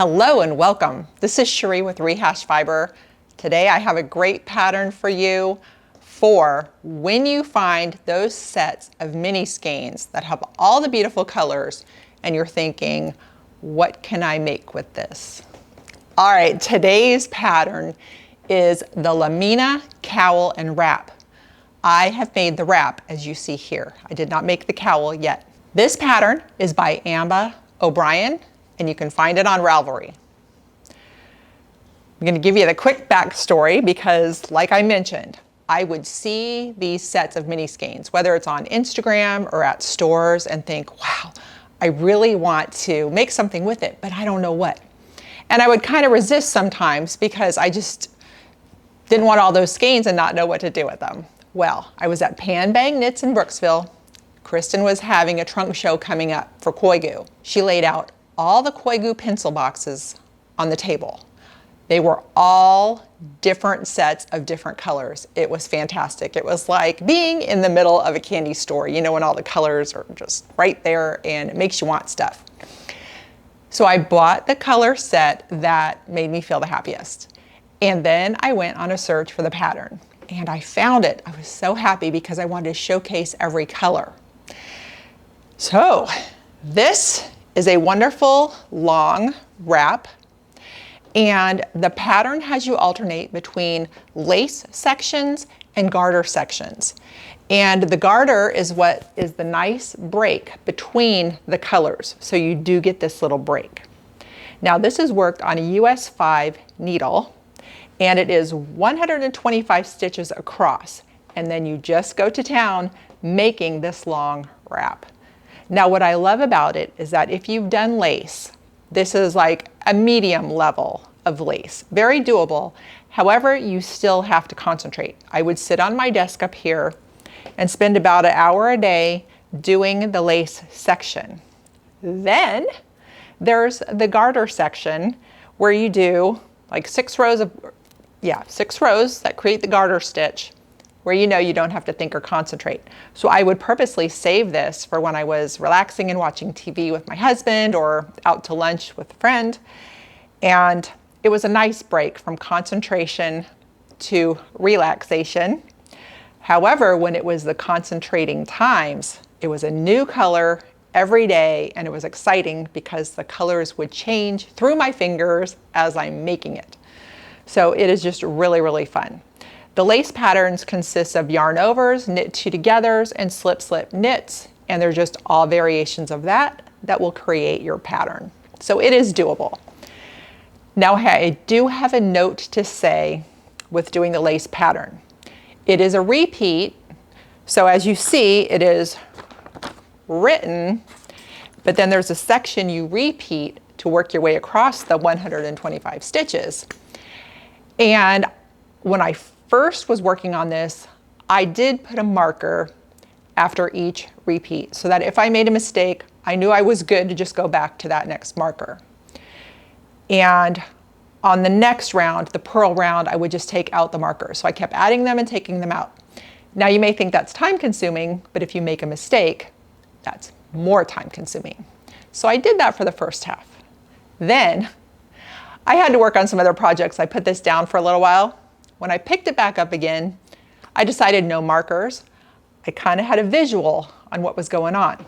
Hello and welcome. This is Cherie with Rehashfiber. Today I have a great pattern for you for when you find those sets of mini skeins that have all the beautiful colors and you're thinking, what can I make with this? All right, today's pattern is the Lamina cowl and wrap. I have made the wrap as you see here. I did not make the cowl yet. This pattern is by Ambah O'Brien, and you can find it on Ravelry. I'm going to give you the quick backstory because, like I mentioned, I would see these sets of mini skeins, whether it's on Instagram or at stores, and think, wow, I really want to make something with it, but I don't know what. And I would kind of resist sometimes because I just didn't want all those skeins and not know what to do with them. Well, I was at Pan Bang Knits in Brooksville. Kristen was having a trunk show coming up for Koigu. She laid out all the Koigu pencil boxes on the table. They were all different sets of different colors. It was fantastic. It was like being in the middle of a candy store, you know, when all the colors are just right there and it makes you want stuff. So I bought the color set that made me feel the happiest. And then I went on a search for the pattern and I found it. I was so happy because I wanted to showcase every color. So this is a wonderful long wrap, and the pattern has you alternate between lace sections and garter sections. And the garter is what is the nice break between the colors. So you do get this little break. Now this is worked on a US 5 needle, and it is 125 stitches across. And then you just go to town making this long wrap. Now what I love about it is that if you've done lace, this is like a medium level of lace, very doable. However, you still have to concentrate. I would sit on my desk up here and spend about an hour a day doing the lace section. Then there's the garter section where you do like 6 rows that create the garter stitch, where you know you don't have to think or concentrate. So I would purposely save this for when I was relaxing and watching TV with my husband or out to lunch with a friend. And it was a nice break from concentration to relaxation. However, when it was the concentrating times, it was a new color every day, and it was exciting because the colors would change through my fingers as I'm making it. So it is just really, really fun. The lace patterns consist of yarn overs, knit two togethers, and slip slip knits, and they're just all variations of that will create your pattern. So it is doable. Now I do have a note to say with doing the lace pattern. It is a repeat, so as you see, it is written, but then there's a section you repeat to work your way across the 125 stitches. And when I first was working on this, I did put a marker after each repeat so that if I made a mistake, I knew I was good to just go back to that next marker. And on the next round, the purl round, I would just take out the markers. So I kept adding them and taking them out. Now you may think that's time consuming, but if you make a mistake, that's more time consuming. So I did that for the first half. Then I had to work on some other projects. I put this down for a little while. When I picked it back up again, I decided no markers. I kind of had a visual on what was going on.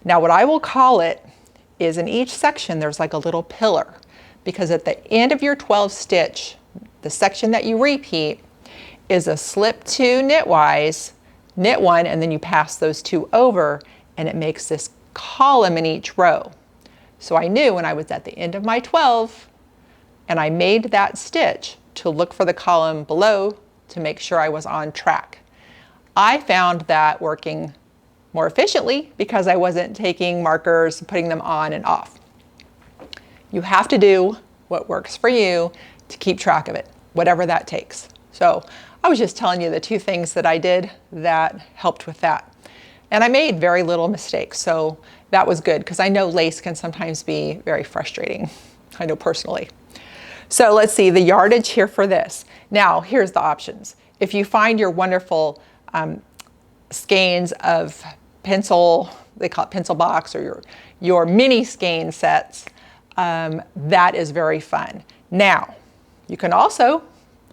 Now what I will call it is in each section there's like a little pillar, because at the end of your 12 stitch, the section that you repeat is a slip 2 knitwise, knit 1, and then you pass those 2 over, and it makes this column in each row. So I knew when I was at the end of my 12 and I made that stitch to look for the column below to make sure I was on track. I found that working more efficiently because I wasn't taking markers, putting them on and off. You have to do what works for you to keep track of it, whatever that takes. So I was just telling you the 2 things that I did that helped with that. And I made very little mistakes, so that was good because I know lace can sometimes be very frustrating. I know personally. So let's see the yardage here for this. Now, here's the options. If you find your wonderful skeins of pencil, they call it pencil box, or your mini skein sets, That is very fun. Now, you can also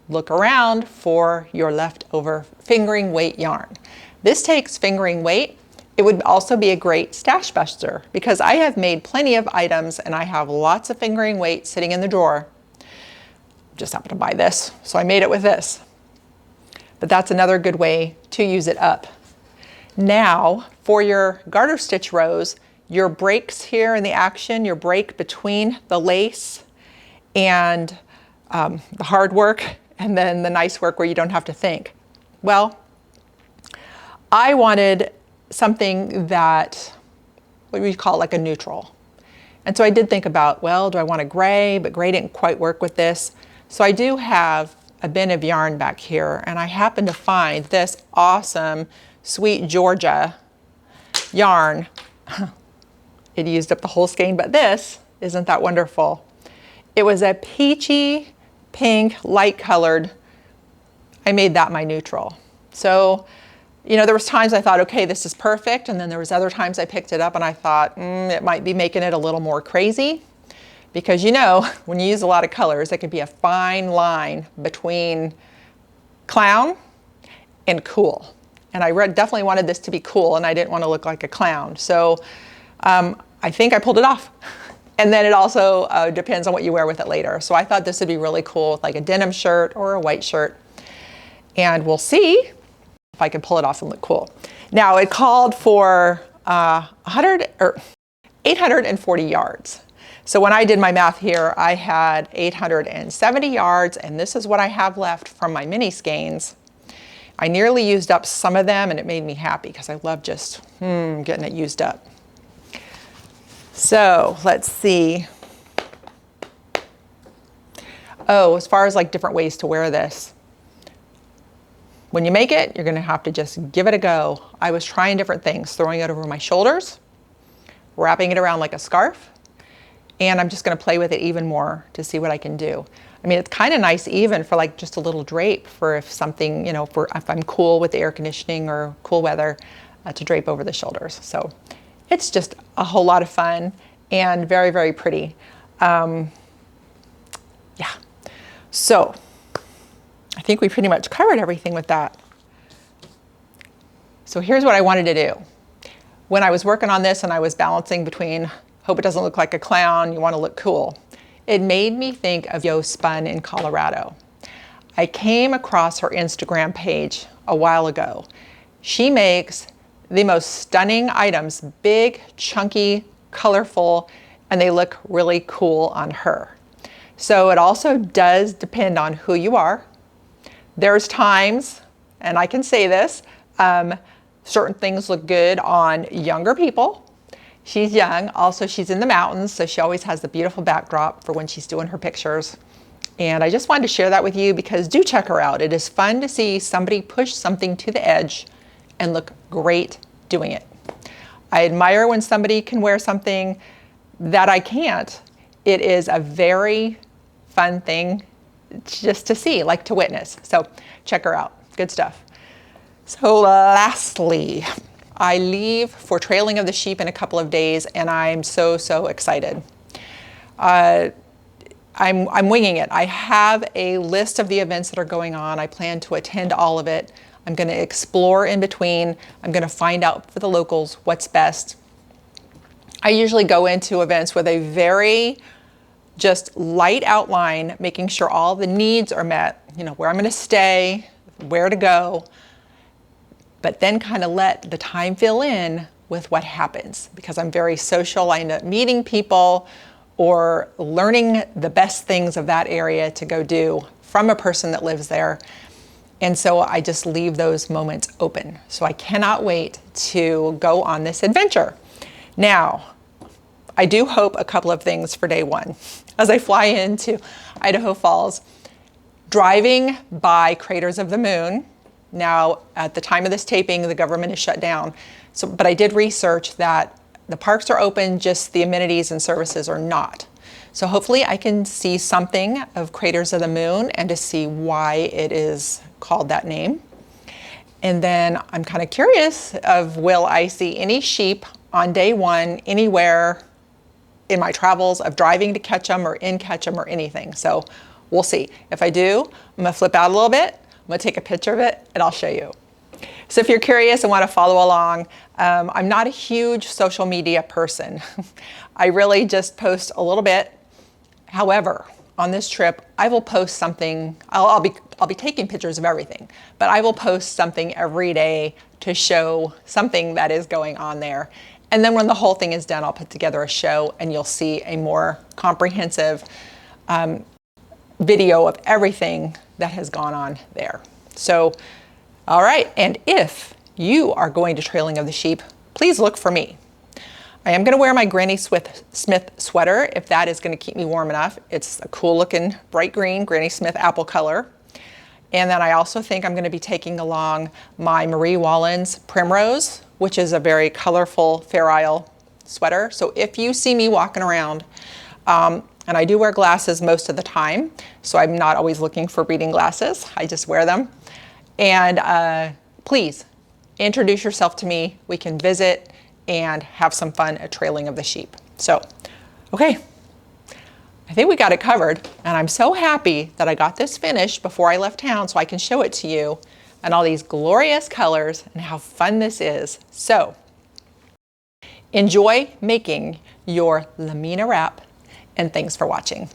look around for your leftover fingering weight yarn. This takes fingering weight. It would also be a great stash buster because I have made plenty of items and I have lots of fingering weight sitting in the drawer. Just happened to buy this, so I made it with this. But that's another good way to use it up. Now, for your garter stitch rows, your breaks here in the action, your break between the lace and the hard work, and then the nice work where you don't have to think. Well, I wanted something that, what we call like a neutral. And so I did think about, well, do I want a gray? But gray didn't quite work with this. So I do have a bin of yarn back here, and I happened to find this awesome Sweet Georgia yarn. It used up the whole skein, but this isn't that wonderful. It was a peachy pink, light colored. I made that my neutral. So, you know, there was times I thought, okay, this is perfect. And then there was other times I picked it up and I thought, it might be making it a little more crazy. Because you know, when you use a lot of colors, it could be a fine line between clown and cool. And I definitely wanted this to be cool and I didn't want to look like a clown. So I think I pulled it off. And then it also depends on what you wear with it later. So I thought this would be really cool with like a denim shirt or a white shirt. And we'll see if I can pull it off and look cool. Now it called for 840 yards. So when I did my math here, I had 870 yards, and this is what I have left from my mini skeins. I nearly used up some of them, and it made me happy because I love just getting it used up. So let's see. Oh, as far as like different ways to wear this. When you make it, you're gonna have to just give it a go. I was trying different things, throwing it over my shoulders, wrapping it around like a scarf, and I'm just gonna play with it even more to see what I can do. I mean, it's kind of nice even for like just a little drape for if something, you know, if I'm cool with the air conditioning or cool weather, to drape over the shoulders. So it's just a whole lot of fun and very, very pretty. Yeah. So I think we pretty much covered everything with that. So here's what I wanted to do. When I was working on this and I was balancing between, hope it doesn't look like a clown, you want to look cool, it made me think of Yo Spun in Colorado. I came across her Instagram page a while ago. She makes the most stunning items, big, chunky, colorful, and they look really cool on her. So it also does depend on who you are. There's times, and I can say this, certain things look good on younger people. She's young, also she's in the mountains, so she always has the beautiful backdrop for when she's doing her pictures. And I just wanted to share that with you because do check her out. It is fun to see somebody push something to the edge and look great doing it. I admire when somebody can wear something that I can't. It is a very fun thing just to see, like to witness. So check her out, good stuff. So lastly, I leave for Trailing of the Sheep in a couple of days and I'm so, so excited. I'm winging it. I have a list of the events that are going on. I plan to attend all of it. I'm going to explore in between. I'm going to find out for the locals what's best. I usually go into events with a very just light outline, making sure all the needs are met, you know, where I'm going to stay, where to go, but then kind of let the time fill in with what happens because I'm very social. I end up meeting people or learning the best things of that area to go do from a person that lives there. And so I just leave those moments open. So I cannot wait to go on this adventure. Now, I do hope a couple of things for day one. As I fly into Idaho Falls, driving by Craters of the Moon. Now, at the time of this taping, the government is shut down. So, but I did research that the parks are open, just the amenities and services are not. So hopefully I can see something of Craters of the Moon and to see why it is called that name. And then I'm kind of curious of will I see any sheep on day one anywhere in my travels of driving to Ketchum or in Ketchum or anything. So we'll see. If I do, I'm gonna flip out a little bit, I'm gonna take a picture of it and I'll show you. So if you're curious and want to follow along, I'm not a huge social media person. I really just post a little bit. However, on this trip, I will post something. I'll be taking pictures of everything, but I will post something every day to show something that is going on there. And then when the whole thing is done, I'll put together a show and you'll see a more comprehensive video of everything that has gone on there. So, all right, and if you are going to Trailing of the Sheep, please look for me. I am gonna wear my Granny Smith sweater if that is gonna keep me warm enough. It's a cool looking bright green Granny Smith apple color. And then I also think I'm gonna be taking along my Marie Wallens Primrose, which is a very colorful Fair Isle sweater. So if you see me walking around, and I do wear glasses most of the time, so I'm not always looking for reading glasses, I just wear them. And please introduce yourself to me. We can visit and have some fun at Trailing of the Sheep. So, okay, I think we got it covered, and I'm so happy that I got this finished before I left town so I can show it to you and all these glorious colors and how fun this is. So, enjoy making your Lamina wrap, and thanks for watching.